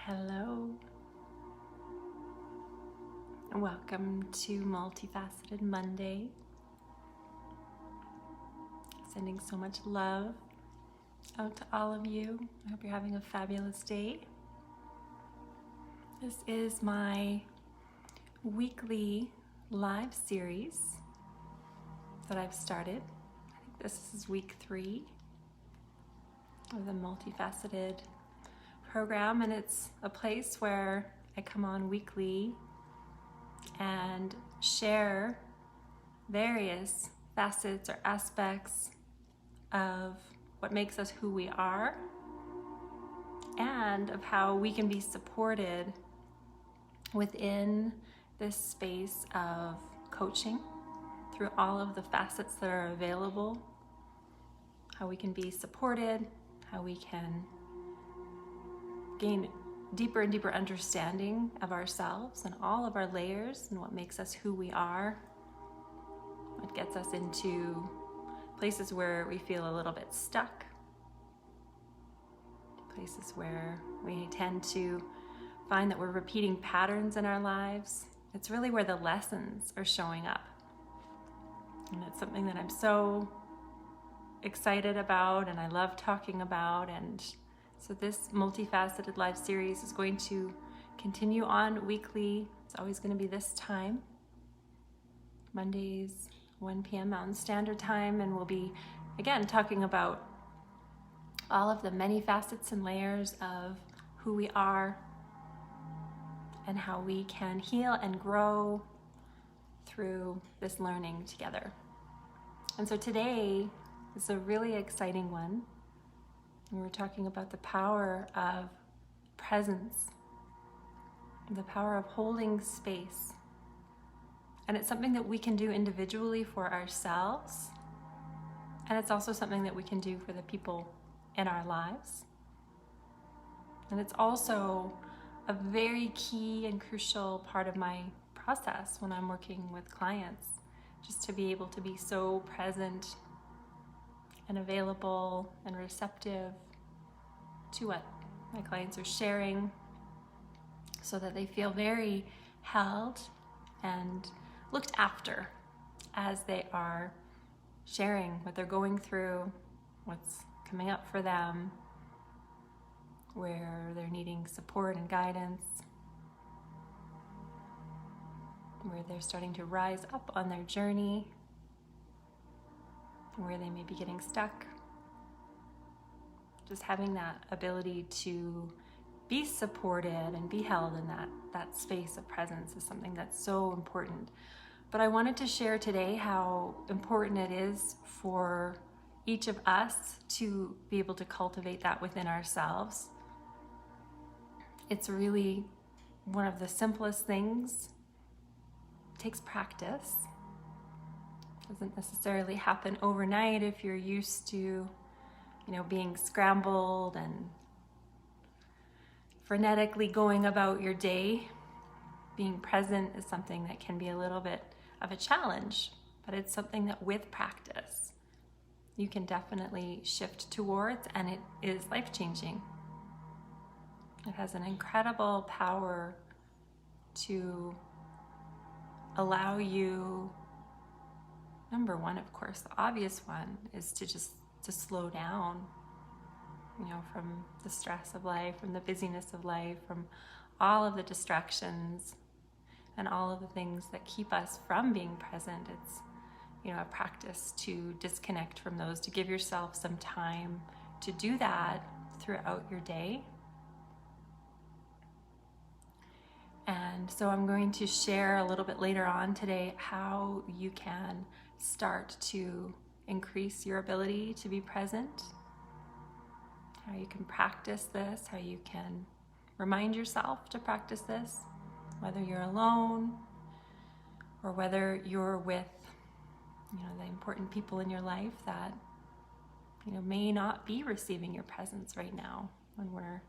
Hello. Welcome to Multifaceted Monday. Sending so much love out to all of you. I hope you're having a fabulous day. This is my weekly live series that I've started. I think this is week 3 of the Multifaceted program, and it's a place where I come on weekly and share various facets or aspects of what makes us who we are and of how we can be supported within this space of coaching through all of the facets that are available, how we can be supported, how we can gain deeper and deeper understanding of ourselves and all of our layers and what makes us who we are, what gets us into places where we feel a little bit stuck, places where we tend to find that we're repeating patterns in our lives. It's really where the lessons are showing up. And it's something that I'm so excited about and I love talking about. And so this multifaceted live series is going to continue on weekly. It's always going to be this time, Mondays, 1 p.m. Mountain Standard Time, and we'll be, again, talking about all of the many facets and layers of who we are and how we can heal and grow through this learning together. And so today is a really exciting one. And we're talking about the power of presence, the power of holding space. And it's something that we can do individually for ourselves. And it's also something that we can do for the people in our lives. And it's also a very key and crucial part of my process when I'm working with clients, just to be able to be so present and available and receptive to what my clients are sharing so that they feel very held and looked after as they are sharing what they're going through, what's coming up for them, where they're needing support and guidance, where they're starting to rise up on their journey, where they may be getting stuck. Just having that ability to be supported and be held in that space of presence is something that's so important. But I wanted to share today how important it is for each of us to be able to cultivate that within ourselves. It's really one of the simplest things. It takes practice. Doesn't necessarily happen overnight if you're used to, being scrambled and frenetically going about your day. Being present is something that can be a little bit of a challenge, but it's something that with practice you can definitely shift towards, and it is life-changing. It has an incredible power to allow you, number one, of course, the obvious one is to slow down, from the stress of life, from the busyness of life, from all of the distractions and all of the things that keep us from being present. It's, a practice to disconnect from those, to give yourself some time to do that throughout your day. And so I'm going to share a little bit later on today how you can start to increase your ability to be present, how you can practice this, how you can remind yourself to practice this, whether you're alone or whether you're with, the important people in your life that, may not be receiving your presence right now when we're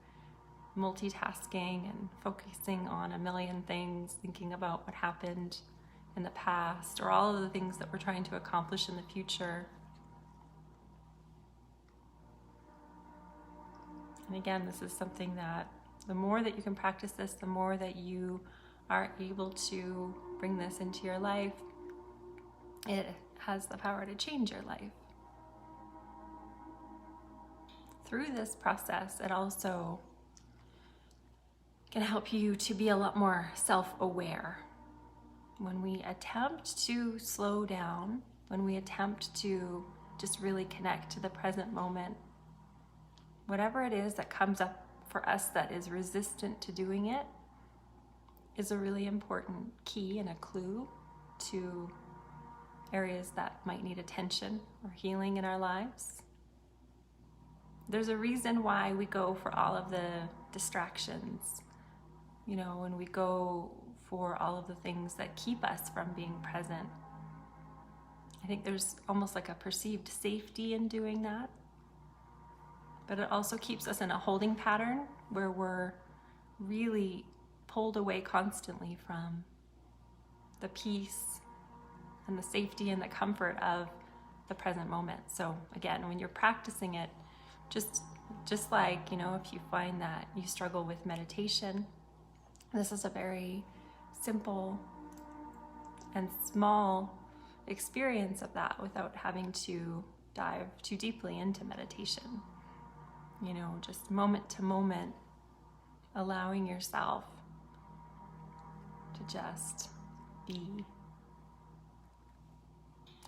multitasking and focusing on a million things, thinking about what happened in the past or all of the things that we're trying to accomplish in the future. And again, this is something that The more that you can practice this, the more that you are able to bring this into your life, it has the power to change your life. Through this process, it also can help you to be a lot more self-aware. When we attempt to slow down, when we attempt to just really connect to the present moment, whatever it is that comes up for us that is resistant to doing it is a really important key and a clue to areas that might need attention or healing in our lives. There's a reason why we go for all of the distractions, you know, when we go for all of the things that keep us from being present. I think there's almost like a perceived safety in doing that. But it also keeps us in a holding pattern where we're really pulled away constantly from the peace and the safety and the comfort of the present moment. So again, when you're practicing it, just like, you know, if you find that you struggle with meditation, this is a very simple and small experience of that without having to dive too deeply into meditation. You know, just moment to moment, allowing yourself to just be.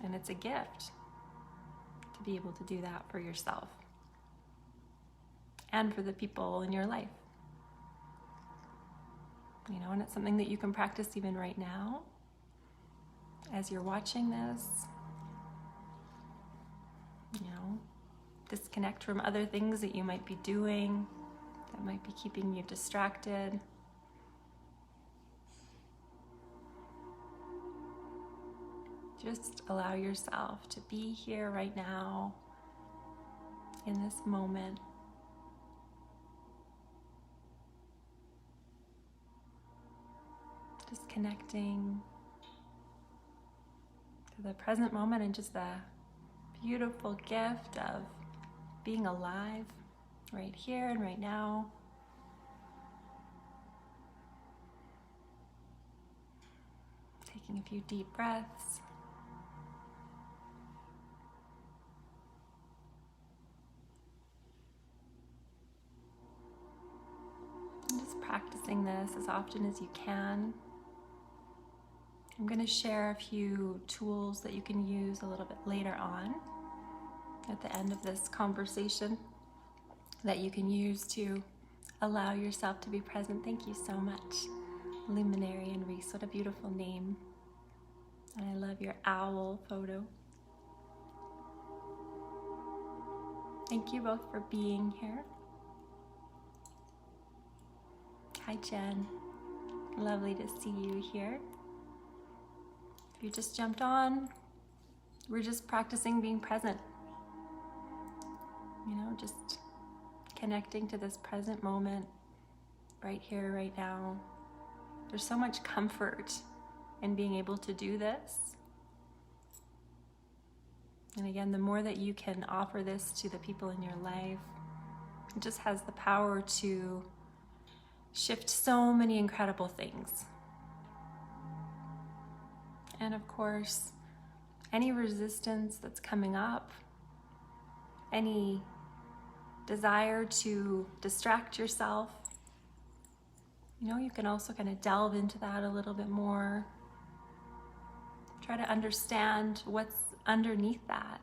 And it's a gift to be able to do that for yourself and for the people in your life. You know, and it's something that you can practice even right now as you're watching this. You know, disconnect from other things that you might be doing that might be keeping you distracted. Just allow yourself to be here right now in this moment. Just connecting to the present moment and just the beautiful gift of being alive right here and right now. Taking a few deep breaths. And just practicing this as often as you can. I'm going to share a few tools that you can use a little bit later on at the end of this conversation that you can use to allow yourself to be present. Thank you so much, Luminary and Reese. What a beautiful name. And I love your owl photo. Thank you both for being here. Hi, Jen. Lovely to see you here. If you just jumped on, we're just practicing being present. You know, just connecting to this present moment, right here, right now. There's so much comfort in being able to do this. And again, the more that you can offer this to the people in your life, it just has the power to shift so many incredible things. And of course, any resistance that's coming up, any desire to distract yourself, you know, you can also kind of delve into that a little bit more. Try to understand what's underneath that.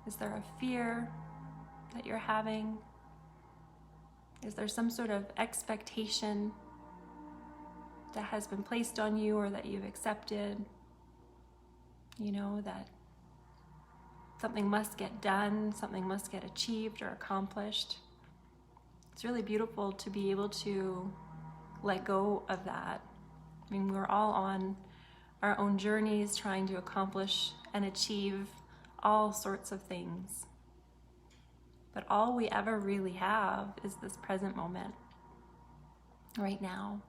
Is there a fear that you're having? Is there some sort of expectation that has been placed on you or that you've accepted? You know, that something must get done, something must get achieved or accomplished. It's really beautiful to be able to let go of that. I mean, we're all on our own journeys trying to accomplish and achieve all sorts of things. But all we ever really have is this present moment, right now.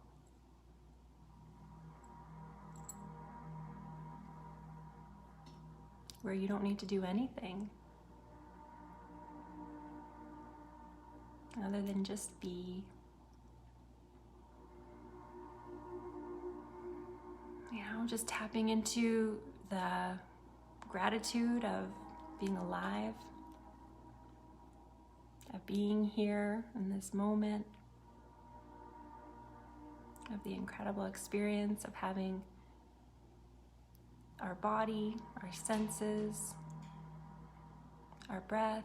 Where you don't need to do anything. other than just be. Just tapping into the gratitude of being alive, of being here in this moment, of the incredible experience of having our body, our senses, our breath,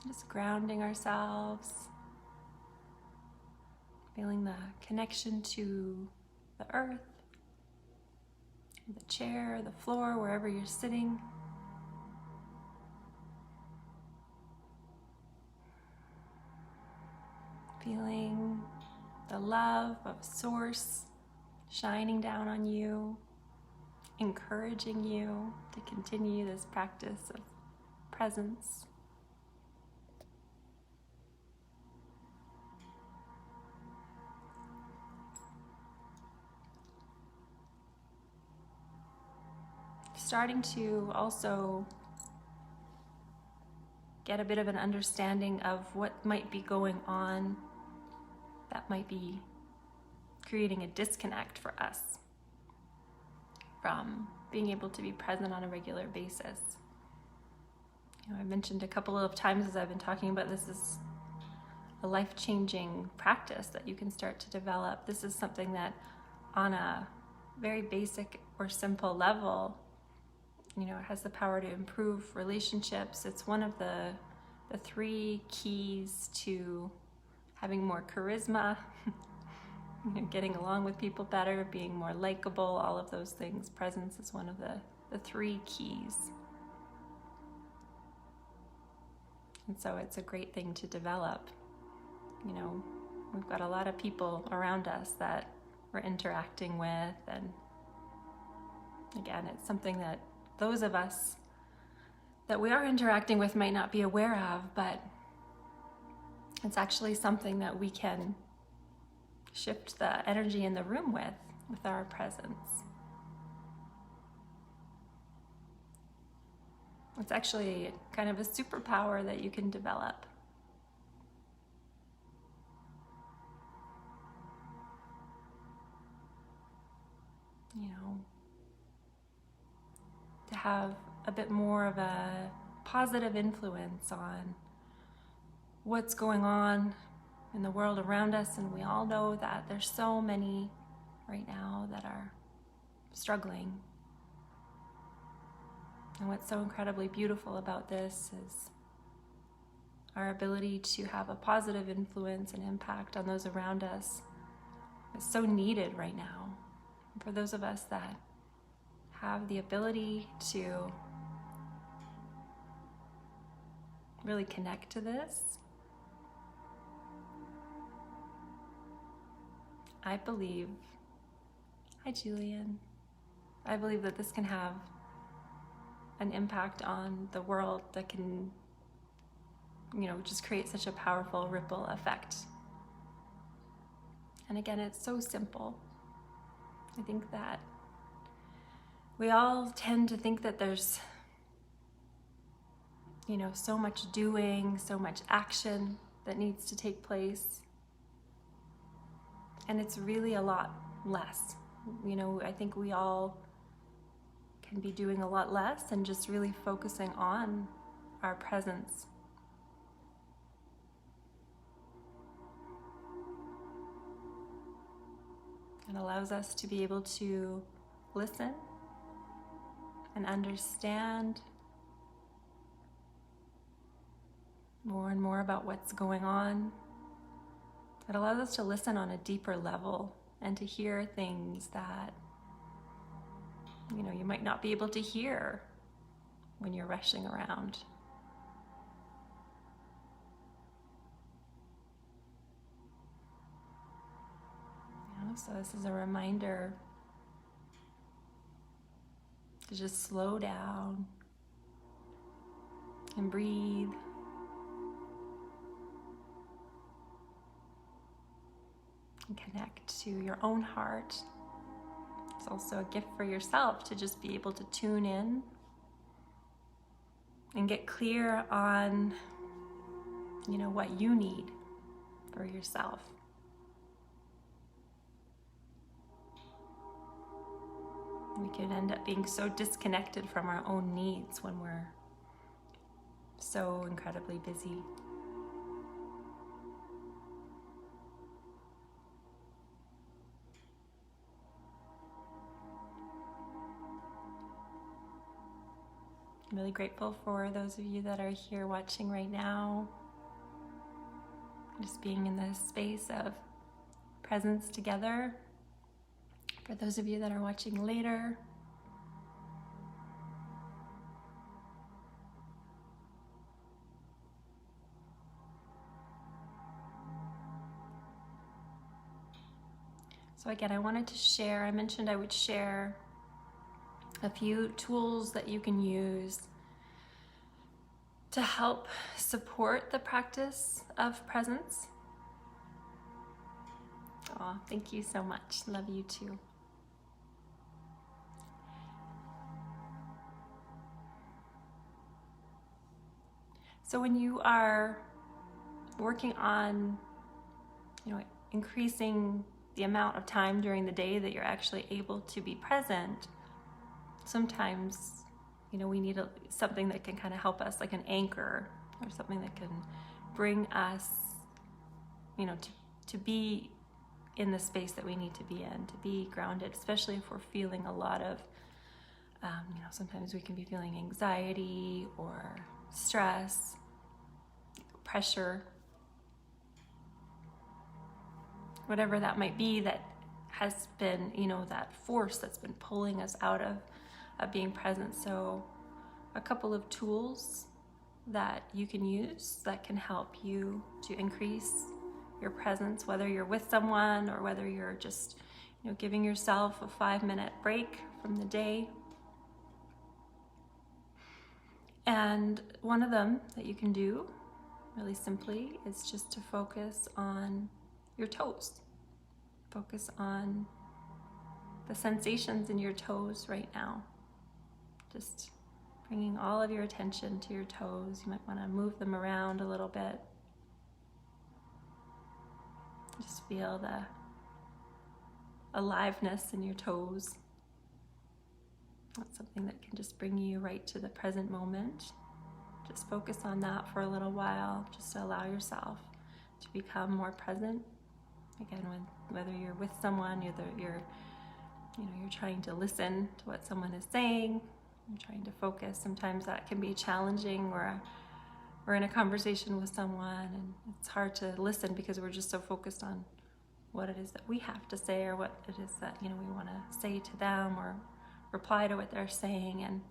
just grounding ourselves, feeling the connection to the earth, the chair, the floor, wherever you're sitting. Feeling the love of Source shining down on you, encouraging you to continue this practice of presence. Starting to also get a bit of an understanding of what might be going on that might be creating a disconnect for us from being able to be present on a regular basis. I mentioned a couple of times as I've been talking about this is a life-changing practice that you can start to develop. This is something that on a very basic or simple level, it has the power to improve relationships. It's one of the 3 keys to having more charisma, getting along with people better, being more likable, all of those things. Presence is one of the 3 keys. And so it's a great thing to develop. We've got a lot of people around us that we're interacting with, and again, it's something that those of us that we are interacting with might not be aware of, but it's actually something that we can shift the energy in the room with our presence. It's actually kind of a superpower that you can develop. To have a bit more of a positive influence on what's going on in the world around us. And we all know that there's so many right now that are struggling. And what's so incredibly beautiful about this is our ability to have a positive influence and impact on those around us is so needed right now. And for those of us that have the ability to really connect to this, I believe, hi Julian, I believe that this can have an impact on the world that can, just create such a powerful ripple effect. And again, it's so simple. I think that we all tend to think that there's, so much doing, so much action that needs to take place. And it's really a lot less. I think we all can be doing a lot less and just really focusing on our presence. It allows us to be able to listen and understand more and more about what's going on. It allows us to listen on a deeper level and to hear things that, you might not be able to hear when you're rushing around. So this is a reminder to just slow down and breathe. And connect to your own heart, It's also a gift for yourself to just be able to tune in and get clear on, what you need for yourself. We can end up being so disconnected from our own needs when we're so incredibly busy. I'm really grateful for those of you that are here watching right now. Just being in this space of presence together. For those of you that are watching later, so again, I wanted to share, I mentioned I would share a few tools that you can use to help support the practice of presence. Oh, thank you so much. Love you too. So when you are working on, increasing the amount of time during the day that you're actually able to be present, sometimes, we need something that can kind of help us, like an anchor or something that can bring us, to be in the space that we need to be in, to be grounded, especially if we're feeling a lot of, sometimes we can be feeling anxiety or stress, pressure, whatever that might be that has been, that force that's been pulling us out of being present. So a couple of tools that you can use that can help you to increase your presence, whether you're with someone or whether you're just, giving yourself a 5-minute break from the day. And one of them that you can do really simply is just to focus on your toes. Focus on the sensations in your toes right now. Just bringing all of your attention to your toes. You might want to move them around a little bit. Just feel the aliveness in your toes. That's something that can just bring you right to the present moment. Just focus on that for a little while, just to allow yourself to become more present. Again, whether you're with someone, you're trying to listen to what someone is saying, you're trying to focus. Sometimes that can be challenging, where we're in a conversation with someone and it's hard to listen because we're just so focused on what it is that we have to say, or what it is that we want to say to them or reply to what they're saying. And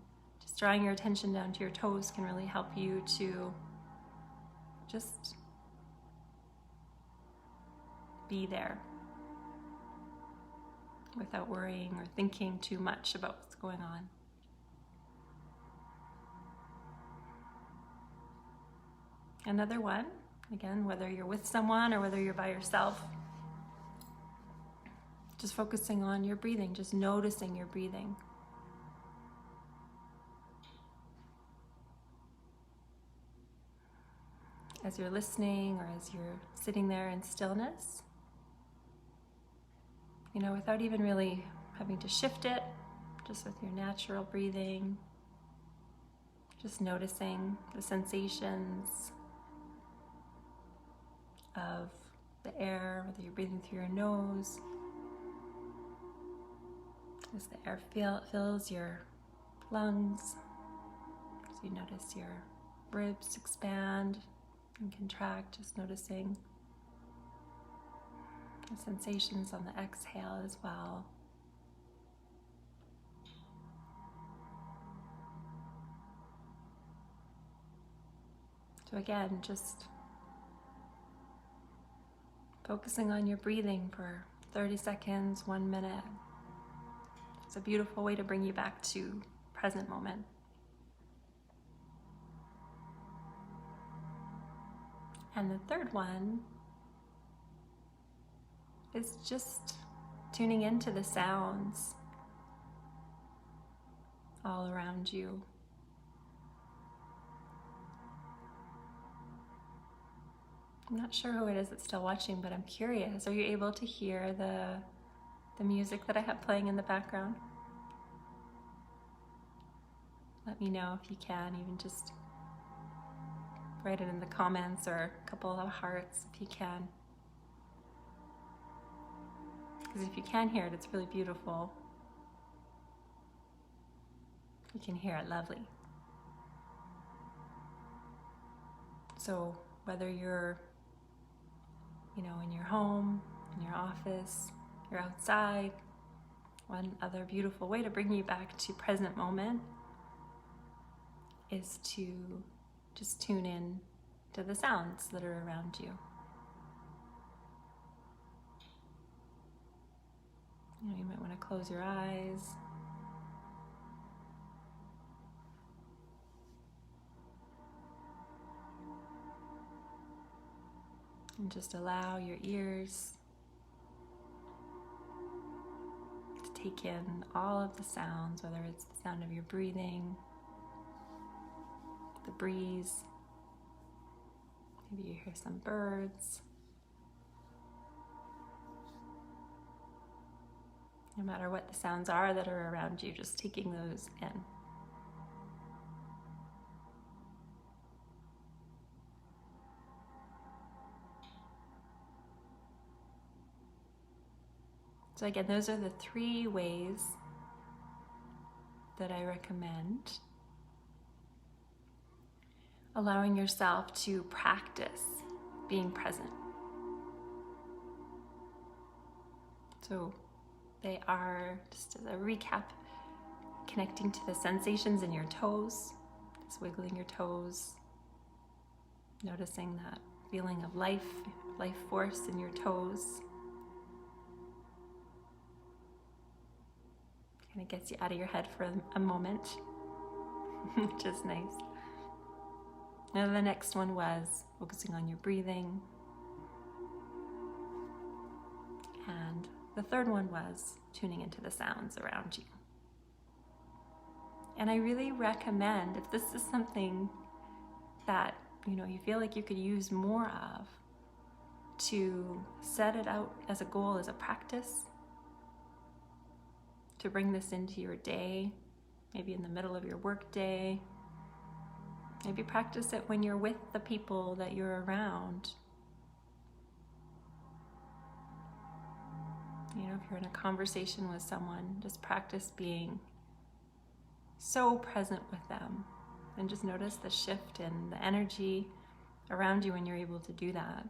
just drawing your attention down to your toes can really help you to just be there without worrying or thinking too much about what's going on. Another one, again, whether you're with someone or whether you're by yourself, just focusing on your breathing, just noticing your breathing. As you're listening or as you're sitting there in stillness, without even really having to shift it, just with your natural breathing, just noticing the sensations of the air, whether you're breathing through your nose, as the air fills your lungs, as you notice your ribs expand and contract, just noticing the sensations on the exhale as well. So again, just focusing on your breathing for 30 seconds, 1 minute. It's a beautiful way to bring you back to present moment. And the third one is just tuning into the sounds all around you. I'm not sure who it is that's still watching, but I'm curious. Are you able to hear the music that I have playing in the background? Let me know if you can, even just write it in the comments or a couple of hearts if you can. Because if you can hear it, it's really beautiful. You can hear it lovely. So whether you're, in your home, in your office, you're outside, one other beautiful way to bring you back to present moment is to just tune in to the sounds that are around you. You might want to close your eyes. And just allow your ears to take in all of the sounds, whether it's the sound of your breathing, the breeze, maybe you hear some birds. No matter what the sounds are that are around you, just taking those in. So again, those are the 3 ways that I recommend allowing yourself to practice being present. So they are, just as a recap, connecting to the sensations in your toes, just wiggling your toes, noticing that feeling of life force in your toes. Kind of gets you out of your head for a moment, which is nice. Now the next one was focusing on your breathing. And the third one was tuning into the sounds around you. And I really recommend, if this is something that you feel like you could use more of, to set it out as a goal, as a practice, to bring this into your day, maybe in the middle of your work day. Maybe practice it when you're with the people that you're around. If you're in a conversation with someone, just practice being so present with them, and just notice the shift in the energy around you when you're able to do that.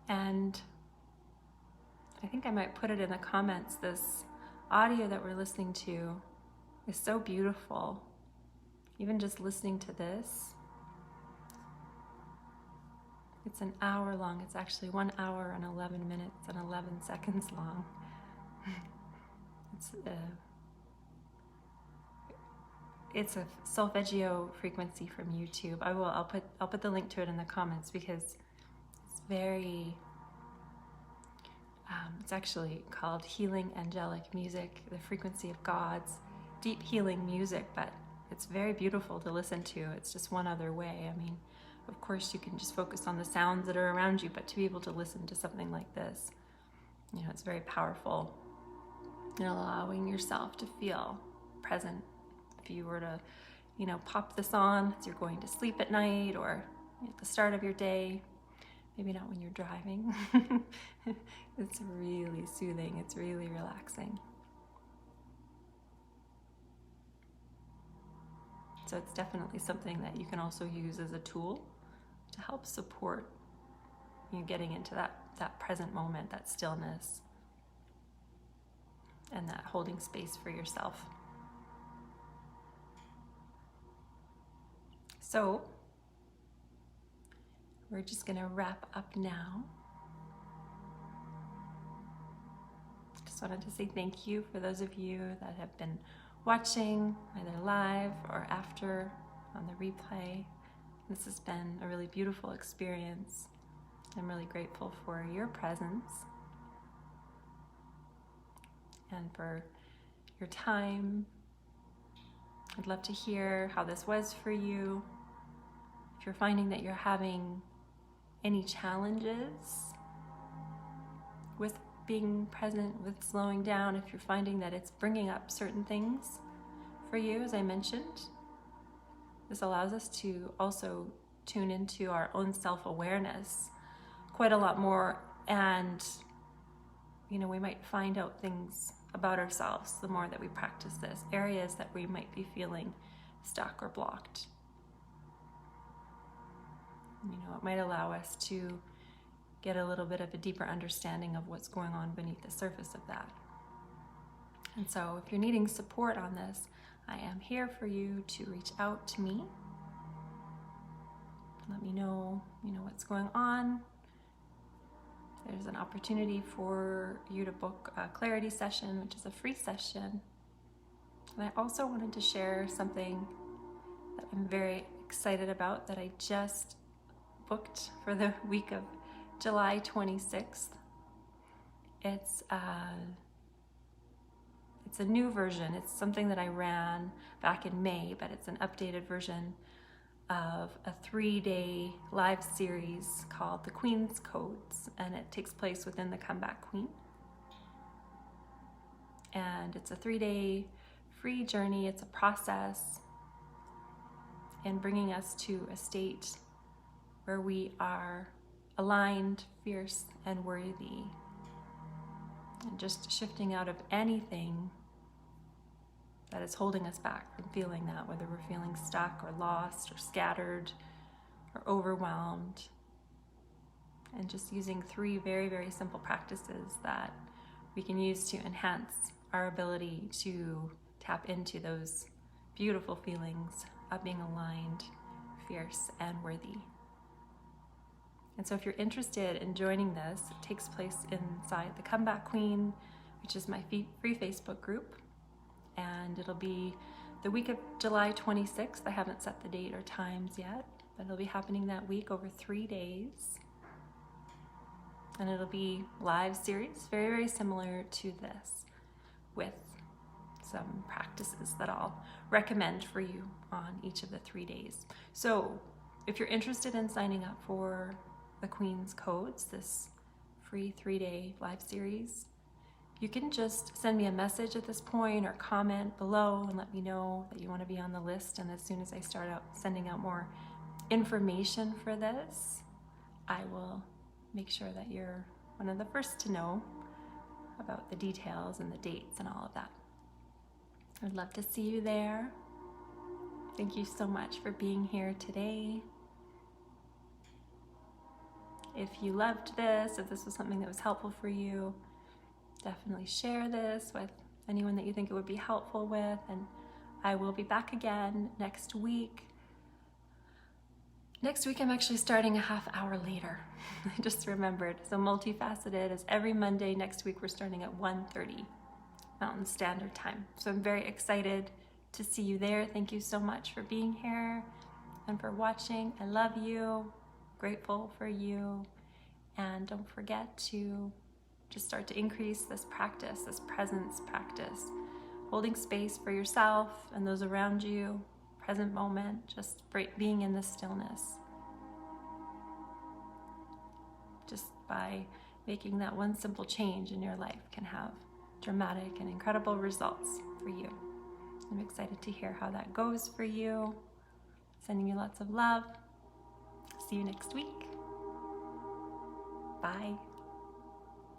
And I think I might put it in the comments, this audio that we're listening to is so beautiful. Even just listening to this, it's an hour long. It's actually 1 hour and 11 minutes and 11 seconds long. It's a solfeggio frequency from YouTube. I'll put the link to it in the comments, because it's very, it's actually called Healing Angelic Music, the frequency of God's deep healing music, but it's very beautiful to listen to. It's just one other way. I mean, of course you can just focus on the sounds that are around you, but to be able to listen to something like this, it's very powerful. And allowing yourself to feel present. If you were to, pop this on as you're going to sleep at night, or at the start of your day, maybe not when you're driving. It's really soothing. It's really relaxing. So it's definitely something that you can also use as a tool to help support you getting into that present moment, that stillness, and that holding space for yourself. So we're just going to wrap up now. Just wanted to say thank you for those of you that have been watching, either live or after on the replay. This has been a really beautiful experience. I'm really grateful for your presence and for your time. I'd love to hear how this was for you. If you're finding that you're having any challenges with being present, with slowing down, if you're finding that it's bringing up certain things for you, as I mentioned, this allows us to also tune into our own self-awareness quite a lot more, and we might find out things about ourselves the more that we practice this, areas that we might be feeling stuck or blocked. It might allow us to get a little bit of a deeper understanding of what's going on beneath the surface of that. And so if you're needing support on this, I am here for you to reach out to me. Let me know, what's going on. There's an opportunity for you to book a clarity session, which is a free session. And I also wanted to share something that I'm very excited about that I just booked for the week of July 26th. It's a new version. It's something that I ran back in May, but it's an updated version of a 3-day live series called The Queen's Codes, and it takes place within the Comeback Queen. And it's a 3-day free journey. It's a process in bringing us to a state where we are aligned, fierce, and worthy, and just shifting out of anything that is holding us back from feeling that, whether we're feeling stuck or lost or scattered or overwhelmed, and just using 3 very, very simple practices that we can use to enhance our ability to tap into those beautiful feelings of being aligned, fierce, and worthy. And so if you're interested in joining this, it takes place inside the Comeback Queen, which is my free Facebook group. And it'll be the week of July 26th. I haven't set the date or times yet, but it'll be happening that week over 3 days. And it'll be live series, very, very similar to this, with some practices that I'll recommend for you on each of the 3 days. So if you're interested in signing up for the Queen's Codes, this free 3-day live series, you can just send me a message at this point or comment below and let me know that you want to be on the list. And as soon as I start out sending out more information for this, I will make sure that you're one of the first to know about the details and the dates and all of that. I'd love to see you there. Thank you so much for being here today. If you loved this, if this was something that was helpful for you, definitely share this with anyone that you think it would be helpful with. And I will be back again next week. Next week, I'm actually starting a half hour later. I just remembered. So Multifaceted is every Monday. Next week, we're starting at 1:30 Mountain Standard Time. So I'm very excited to see you there. Thank you so much for being here and for watching. I love you. Grateful for you. And don't forget to just start to increase this practice, this presence practice, holding space for yourself and those around you, present moment, just being in the stillness. Just by making that one simple change in your life can have dramatic and incredible results for you. I'm excited to hear how that goes for you. Sending you lots of love. See you next week. Bye.